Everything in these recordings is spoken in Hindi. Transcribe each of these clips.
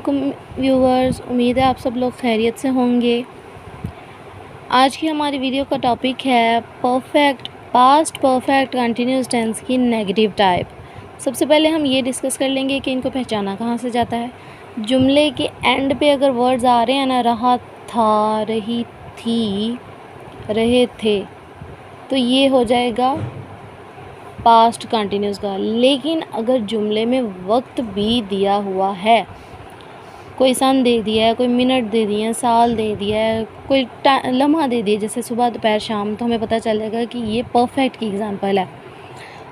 वालेकुम व्यूवर्स, उम्मीद है आप सब लोग खैरियत से होंगे। आज की हमारी वीडियो का टॉपिक है पास्ट परफेक्ट कंटिन्यूस टेंस की नेगेटिव टाइप। सबसे पहले हम ये डिस्कस कर लेंगे कि इनको पहचाना कहाँ से जाता है। जुमले के एंड पे अगर वर्ड्स आ रहे हैं ना, रहा था, रही थी, रहे थे, तो ये हो जाएगा पास्ट कंटिन्यूस का। लेकिन अगर जुमले में वक्त भी दिया हुआ है, कोई सन दे दिया है, कोई मिनट दे दिए हैं, साल दे दिया है, कोई लम्हा दे दिया, जैसे सुबह दोपहर शाम, तो हमें पता चल जाएगा कि ये परफेक्ट की एग्ज़ाम्पल है।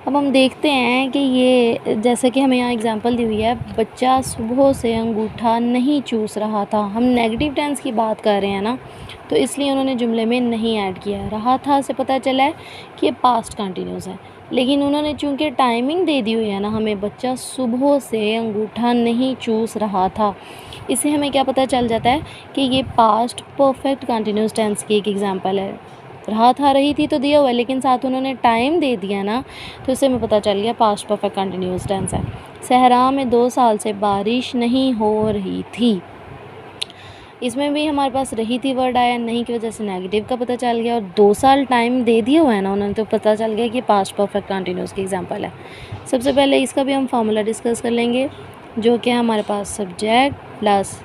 अब हम देखते हैं कि ये जैसे कि हमें यहाँ एग्ज़ाम्पल दी हुई है, बच्चा सुबह से अंगूठा नहीं चूस रहा था। हम नेगेटिव टेंस की बात कर रहे हैं ना, तो इसलिए उन्होंने जुमले में नहीं ऐड किया है। रहा था से पता चला है कि ये पास्ट कंटिन्यूस है, लेकिन उन्होंने चूँकि टाइमिंग दे दी हुई है ना हमें, बच्चा सुबह से अंगूठा नहीं चूस रहा था, इससे हमें क्या पता चल जाता है कि ये पास्ट परफेक्ट कंटिन्यूस टेंस की एक एग्ज़ाम्पल है। रहा था, रही थी तो दिया हुआ है, लेकिन साथ उन्होंने टाइम दे दिया ना, तो इससे हमें पता चल गया पास्ट परफेक्ट कंटिन्यूस टेंस है। सहरा में 2 साल से बारिश नहीं हो रही थी, इसमें भी हमारे पास रही थी वर्ड आया, नहीं की वजह से नेगेटिव का पता चल गया, और 2 साल टाइम दे दिया हुआ है ना उन्होंने, तो पता चल गया कि पास्ट परफेक्ट कंटिन्यूस की एग्जांपल है। सबसे पहले इसका भी हम फार्मूला डिस्कस कर लेंगे, जो कि हमारे पास सब्जेक्ट प्लस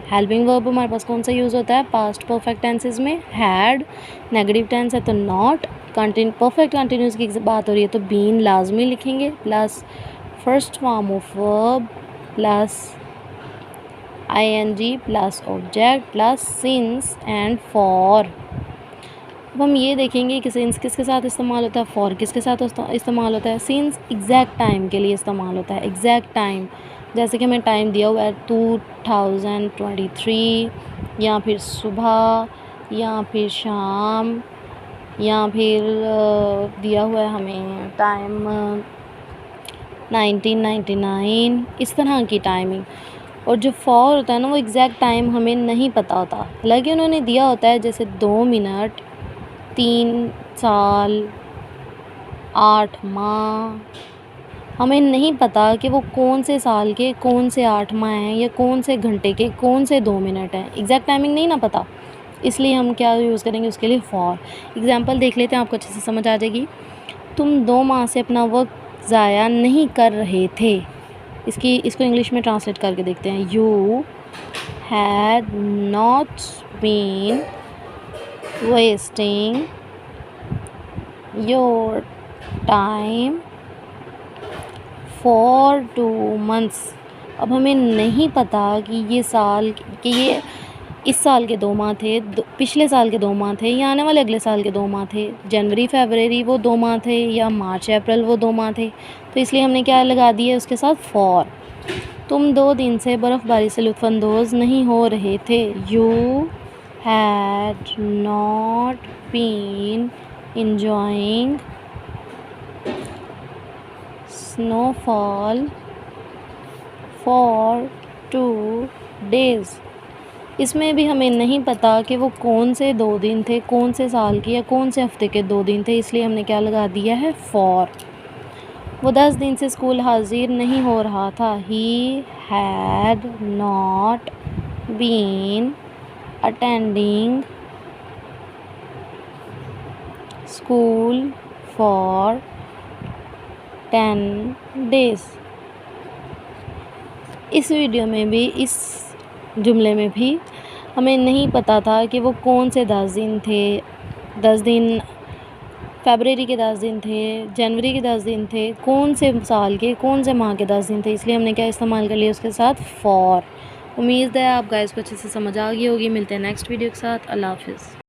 हेल्पिंग वर्ब हमारे पास कौन सा यूज़ होता है पास्ट परफेक्ट टेंसेज में, हैड। नेगेटिव टेंस है तो नॉट। परफेक्ट कंटिन्यूस की बात हो रही है तो बीन लाजमी लिखेंगे, plus first form of verb plus ing plus object plus since and for. अब हम ये देखेंगे कि सिंस किसके साथ इस्तेमाल होता है, फॉर किसके साथ इस्तेमाल होता है। सिंस एग्जैक्ट टाइम के लिए इस्तेमाल होता है, एग्जैक्ट टाइम, जैसे कि हमें टाइम दिया हुआ है 2023, या फिर सुबह, या फिर शाम, या फिर दिया हुआ है हमें टाइम 1999, इस तरह की टाइमिंग। और जो फॉर होता है ना, वो एग्जैक्ट टाइम हमें नहीं पता होता, हालांकि उन्होंने दिया होता है जैसे 2 मिनट, 3 साल, 8 माह। हमें नहीं पता कि वो कौन से साल के कौन से 8 माह हैं, या कौन से घंटे के कौन से 2 मिनट हैं, एग्जैक्ट टाइमिंग नहीं ना पता, इसलिए हम क्या यूज़ करेंगे उसके लिए फॉर। एग्जाम्पल देख लेते हैं, आपको अच्छे से समझ आ जाएगी। तुम 2 माह से अपना वक्त ज़ाया नहीं कर रहे थे, इसको इंग्लिश में ट्रांसलेट करके देखते हैं। You had not been wasting your time for 2 months. अब हमें नहीं पता कि ये इस साल के 2 माह थे, पिछले साल के 2 माह थे, या आने वाले अगले साल के 2 माह थे, जनवरी फरवरी वो 2 माह थे, या मार्च अप्रैल वो 2 माह थे, तो इसलिए हमने क्या लगा दिया उसके साथ फॉर। तुम 2 दिन से बर्फ़बारी से लुत्फ़अंदोज़ नहीं हो रहे थे। You had not been enjoying snowfall for 2 days। इसमें भी हमें नहीं पता कि वो कौन से 2 दिन थे, कौन से साल के या कौन से हफ्ते के 2 दिन थे, इसलिए हमने क्या लगा दिया है फॉर। वो 10 दिन से स्कूल हाजिर नहीं हो रहा था। He had not been attending school for 10 days। इस वीडियो में भी, इस जुमले में भी हमें नहीं पता था कि वो कौन से 10 दिन थे। 10 दिन फरवरी के 10 दिन थे, जनवरी के 10 दिन थे, कौन से साल के कौन से माह के 10 दिन थे, इसलिए हमने क्या इस्तेमाल कर लिया उसके साथ फॉर। उम्मीद है आप गाइस को अच्छे से समझ आ गई होगी। मिलते हैं नेक्स्ट वीडियो के साथ। अल्लाह हाफिज़।